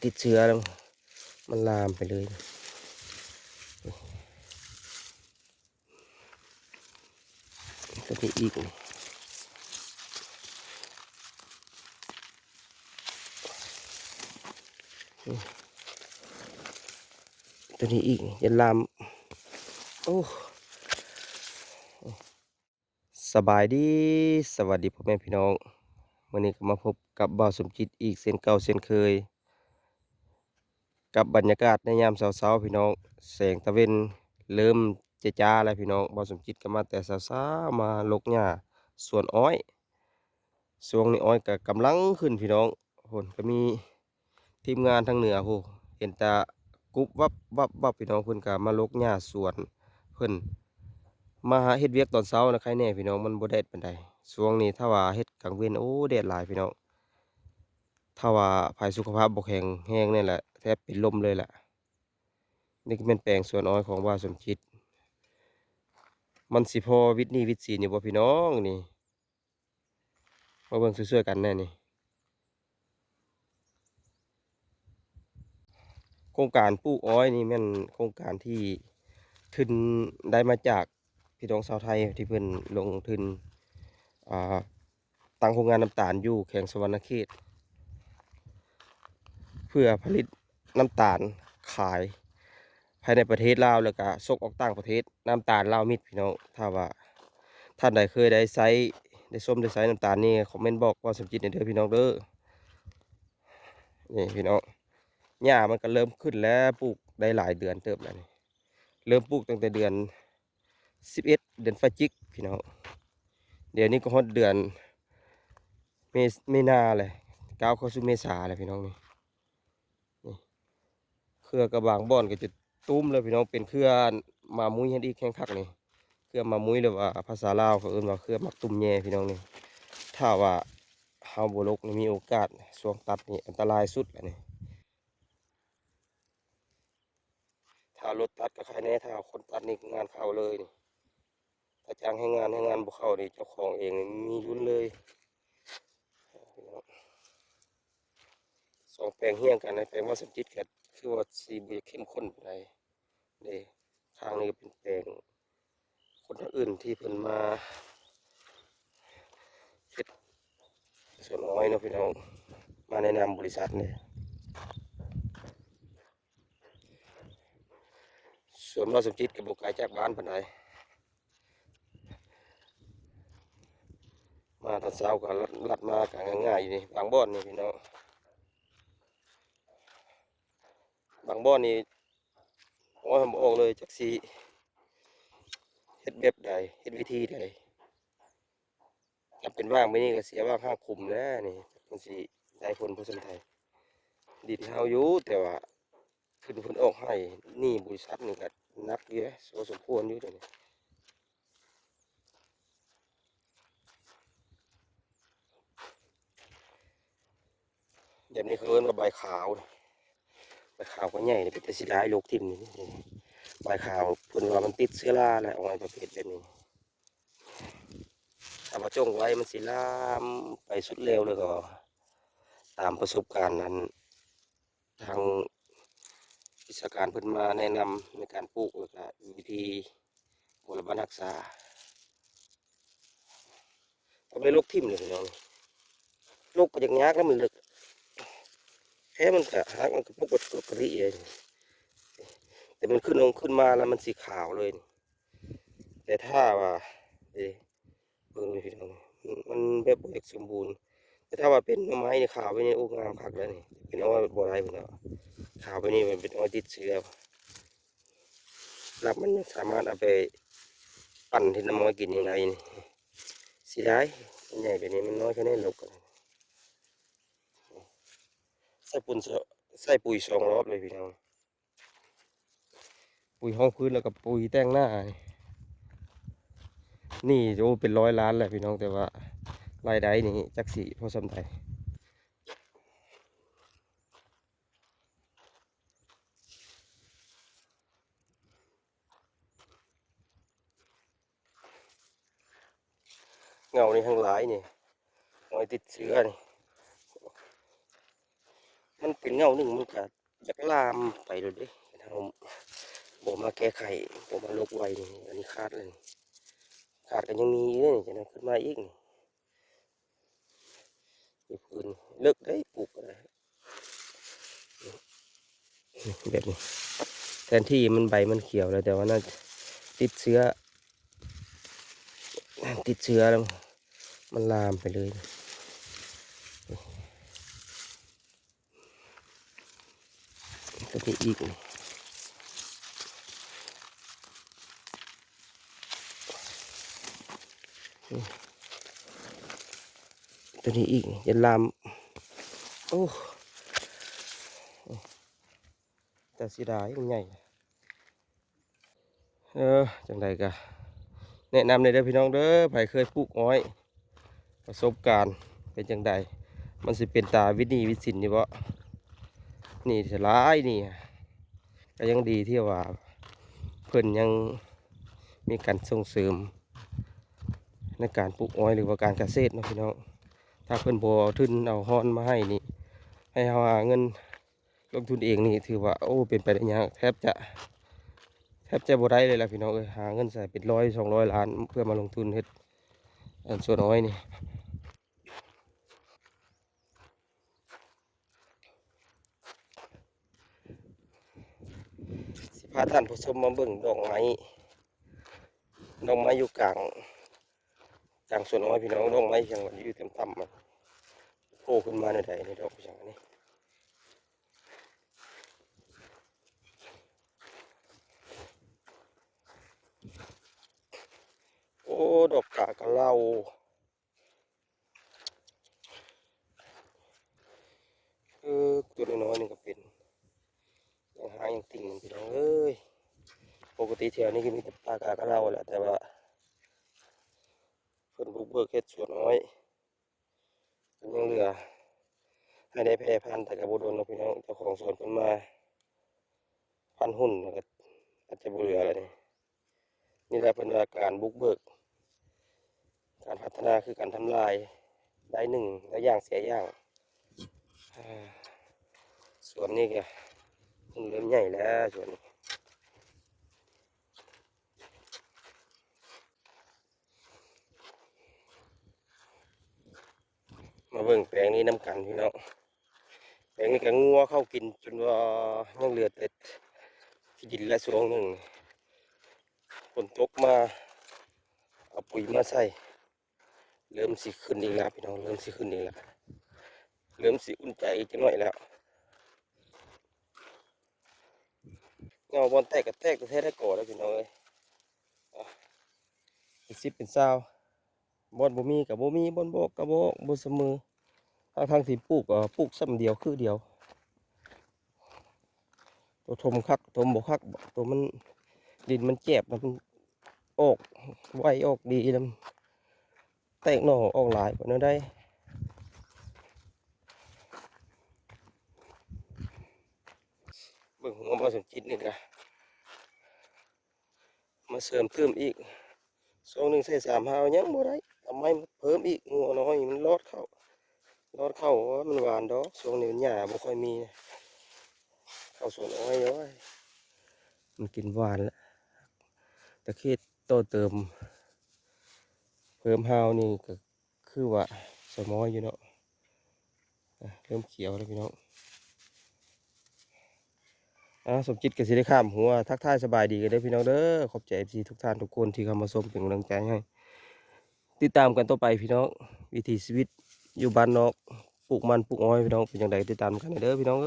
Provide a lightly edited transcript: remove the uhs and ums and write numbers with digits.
ติดเชื้อแล้วมันลามไปเลยตัวนี้อีกตัวนี้อีกยันลามโอ้สบายดีสวัสดีพ่อแม่พี่น้องวันนี้ก็มาพบกับบ่าวสมจิตอีกเส้นเก่าเส้นเคยกับบรรยากาศในยามเช้าๆพี่น้องแสงตะเวนเริ่มจะจ้าแล้วพี่น้องบ่าวสมจิตก็มาแต่เช้าๆมาลกหญ้าสวนอ้อยช่วงนี้อ้อยก็กำลังขึ้นพี่น้องโหก็มีทีมงานทางเหนือโหเห็นแต่กุบวับวับวับพี่น้องเพิ่นก็มาลกหญ้าสวนเพิ่นมาหาเฮ็ดเวียกตอนเช้านะใครแน่พี่น้องมันบ่แดดปานใดช่วงนี้ถ้าว่าเฮ็ดกลางเว้นโอ้แดดหลายพี่น้องถ้าว่าภัยสุขภาพบ่แข็งแรงนี่แหละแทบเป็นลมเลยแหละนี่ก็เป็นแปลงสวนอ้อยของบ่าวสมจิตมันสิพอวิตหนี้วิตสินอยู่บ่พี่น้องนี่มาเบิ่งช่วยๆกันแน่นี่โครงการปลูกอ้อยนี่แม่นโครงการที่ทุนได้มาจากพี่น้องชาวไทยที่เพิ่นลงทุนอ่าตั้งโรงงานน้ำตาลอยู่แขวงสะหวรรณเขตเพื่อผลิตน้ำตาลขายภายในประเทศลาวแล้วก็ส่งออกต่างประเทศน้ำตาลลาวมิตรพี่น้องถ้าว่าท่านใดเคยได้ไซส์ได้ส้มได้ไซส์น้ำตาลนี่คอมเมนต์บอกว่าสมจิตในเด้อพี่น้องเด้อนี่พี่น้องหญ้ามันก็เริ่มขึ้นแล้วปลูกได้หลายเดือนเติบแล้วนี่เริ่มปลูกตั้งแต่เดือน11เดือนพฤศจิกพี่น้องเดี๋ยวนี้ก็ฮอดเดือนเมษาเลยก้าวเข้าสู่เมษาเลยพี่น้องนี่เครือกระบางบ่อนก็จะตุ้มเลยพี่น้องเป็นเครือมามุ้ยให้ดีแข้งคักนี่เครือมามุ้ยหรือว่าภาษาลาวเขาเอิ้นว่าเครือมักตุ้มแย่พี่น้องนี่ถ้าว่าเฮาบ่ลกนี่มีโอกาสช่วงตัดนี่อันตรายสุดแล้วนี่ถ้ารถตัดก็ใครแน่ถ้าคนตัดนี่งานเข้าเลยนี่ถ้าจ้างให้งานบ่เข้านี่เจ้าของเองนี่มีลุ้นเลยสองแปลงเฮี้ยงกันในแปลงว่าสมจิตก็คือว่าสีบ่เข้มข้นปานใดนี่ทางนี้ก็เป็นแปลงคนอื่นที่เพิ่นมาเฮ็ดสวนอ้อยเนาะพี่น้องมาแนะนำบริษัทนี่ส่วนว่าสมจิตก็บ่ไกลจากบ้านปานใดมาตอนเช้าก็ลัดมาก็ง่ายๆอยู่นี่บางบ่อนนี่พี่น้องบางบ่อนนี่โอ้ยผมบ่ออกเลยจักสิเฮ็ดแบบใดเฮ็ดวิธีใดถ้าเป็นว่างไปนี่ก็เสียว่างค่าคุมแล้วนี่มันสิได้ผลบ่ส่ำใดดีที่เฮาอยู่แต่ว่าขึ้นเพิ่นออกให้หนี้บริษัทนี่ก็หนักอยู่เดะพอสมควรอยู่เดี๋ยวนี้แบบนี้เขาเอิ้นว่าใบขาวใบขาวก็ใหญ่นี่เป็นแต่สิได้โรคทิ่มนี่ใบขาวเพิ่นว่ามันติดเชื้อราแหละเอาไว้ประเภทแบบนี้ถ้าว่าจงไว้มันสิลามไปสุดเร็วเลยก็ตามประสบการณ์นั้นทางวิชาการเพิ่นมาแนะนำในการปลูกแล้วก็วิธีบำบัดรักษาเอาไปโรคทิ่มเลยพี่น้องโรคก็ยังยากแล้วมันลึกแค่มันก็หักมันก็ปกติเองแต่มันขึ้นมาแล้วมันสีขาวเลยนี่แต่ถ้าว่าเอ๊ะเบิ่งนี่พี่น้องมันแบบบ่อยากสมบูรณ์แต่ถ้าว่าเป็นหน่อไม้นี่ขาวไปนี่โอ้งามคักแล้วนี่เป็นอ้อยบ่ได้พุ่นเนาะขาวไปนี่มันเป็นอ้อยติดเชื้อรับมันยังสามารถเอาไปปั่นที่น้ำอ้อยกินยังไงนี่เสียดายอันใหญ่แบบนี้มันน้อยแค่นี้ลกกันใส่ปุ๋ยใส่ปุ๋ย2 รอบเลยพี่น้องปุ๋ยห้องพื้นแล้วก็ปุ๋ยแต่งหน้านี่โอ้เป็น100 ล้านแหละพี่น้องแต่ว่ารายได้นี่จักสิพอสำใดเงานี่ทั้งหลายนี่อ้อยติดเชื้อนี่มัน เป็นเงาหนึ่งมันก็อยากลามไปเลยเด้เราบ่มาแก้ไขบ่มาลบไว้นี่อันนี้ขาดเลยขาดก็ยังมีเลยจะนั้นขึ้นมาอีกนี่พื้นเลิกได้ปลูกอะไรแบบนี้แทนที่มันใบมันเขียวแล้วแต่ว่าน่าติดเชื้อติดเชื้อแล้วมันลามไปเลยตัวนี้อีกตัวนี้อีกยันลามโอ้แต่สีดายังใหญ่จังใดกะแนะนำเลยเด้อพี่น้องเด้อไผเคยปลูกอ้อยประสบการณ์เป็นจังใดมันสิเป็นตาวินีวิสินนี่บ่นี่สลายนี่ก็ยังดีที่ว่าเพิ่นยังมีการส่งเสริมในการปลูกอ้อยหรือว่าการเกษตรนะพี่น้องถ้าเพิ่นบ่เอาทุนเอาฮ้อนมาให้นี่ให้เฮาหาเงินลงทุนเองนี่ถือว่าโอ้เป็นไปได้ยากแทบจะบ่ได้เลยล่ะพี่น้องเอ้ยหาเงินใส่เป็น100-200 ล้านเพื่อมาลงทุนเฮ็ดอันสวนอ้อยนี่สิพาท่านผู้ชมมาเบิ่งดอกไม้อยู่กลางสวนอ้อยพี่น้องดอกไม้เพียงว่าอยู่ต่ำๆมันโผล่ขึ้นมาในใดในดอกอย่างนี้โอ้ดอกกากะเหล่าตัวน้อยๆนี่ก็เป็นยังหายังติ่งมันพี่น้องเอ้ยปกติแถวนี้ก็มีแต่ปลากากะเหล่าแหละแต่ว่าเพิ่นบุกเบิกเฮ็ดสวนอ้อยก็ยังเหลือให้ได้แพร่พันธุ์แต่ก็บ่โดนเนาะพี่น้องเจ้าของสวนเพิ่นมาพันธุ์หุ้นแล้วก็อาจจะบ่เหลือแล้วนี่แหละเพิ่นว่าการบุกเบิกการพัฒนาคือการทำลายได้หนึ่งแล้วอย่างเสียอย่างอ่าสวนนี่ก็เริ่มใหญ่แล้วสวนนี้มาเบิ่งแปลงนี้น้ำกันพี่น้องแปลงนี้ก็งัวเข้ากินจนว่ายังเหลือแต่ที่ดินและสวงหนึ่งฝนตกมาเอาปุ๋ยมาใส่เริ่มสิขึ้นอีกแล้วพี่น้องเริ่มสิขึ้นอีกแล้วเริ่มสิอุ่นใจอีกหน่อยแล้วเงาบอลแตกกับแตกแต่แท้ได้ก่อแล้วพี่น้องเอ้ยเป็นสิบเป็นเศร้าบอลบ่มีกับบ่มีบอลบอกกับบ่เสมอทางที่ปลูกก็ปลูกซ้ำเดียวคือเดียวตัวทมคักตัวบ่คักตัวมันดินมันแคบมันออกไวออกดีแล้วแตกหน่อออกหลายกว่านั้นได้เบิ่งหัวผสมจิตนี่ก็มาเสริมเติมอีก2 1 4 3 5ยังบ่ได้ทำไมเพิ่มอีกงัวน้อยมันรอดเข้าว่ามันหวานดอกช่วงนี้มันหญ้าบ่ค่อยมีเข้าสวนอ้อยเนาะมันกินหวานแล้วแต่เขตโตเติมเพิ่มฮาวนี่ก็คือว่าสมอยอยู่เนาะเริ่มเขียวแล้วพี่น้องสมจิตกับสิได้ข้ามหัวทักทายสบายดีกันเด้อพี่น้องเด้อขอบใจ FC ทุกท่านทุกคนที่เข้ามาชมเป็นกำลังใจให้ติดตามกันต่อไปพี่น้องวิถีชีวิตอยู่บ้านนอกปลูกมันปลูกอ้อยพี่น้องเป็นอย่างไรติดตามกันเด้อพี่น้อง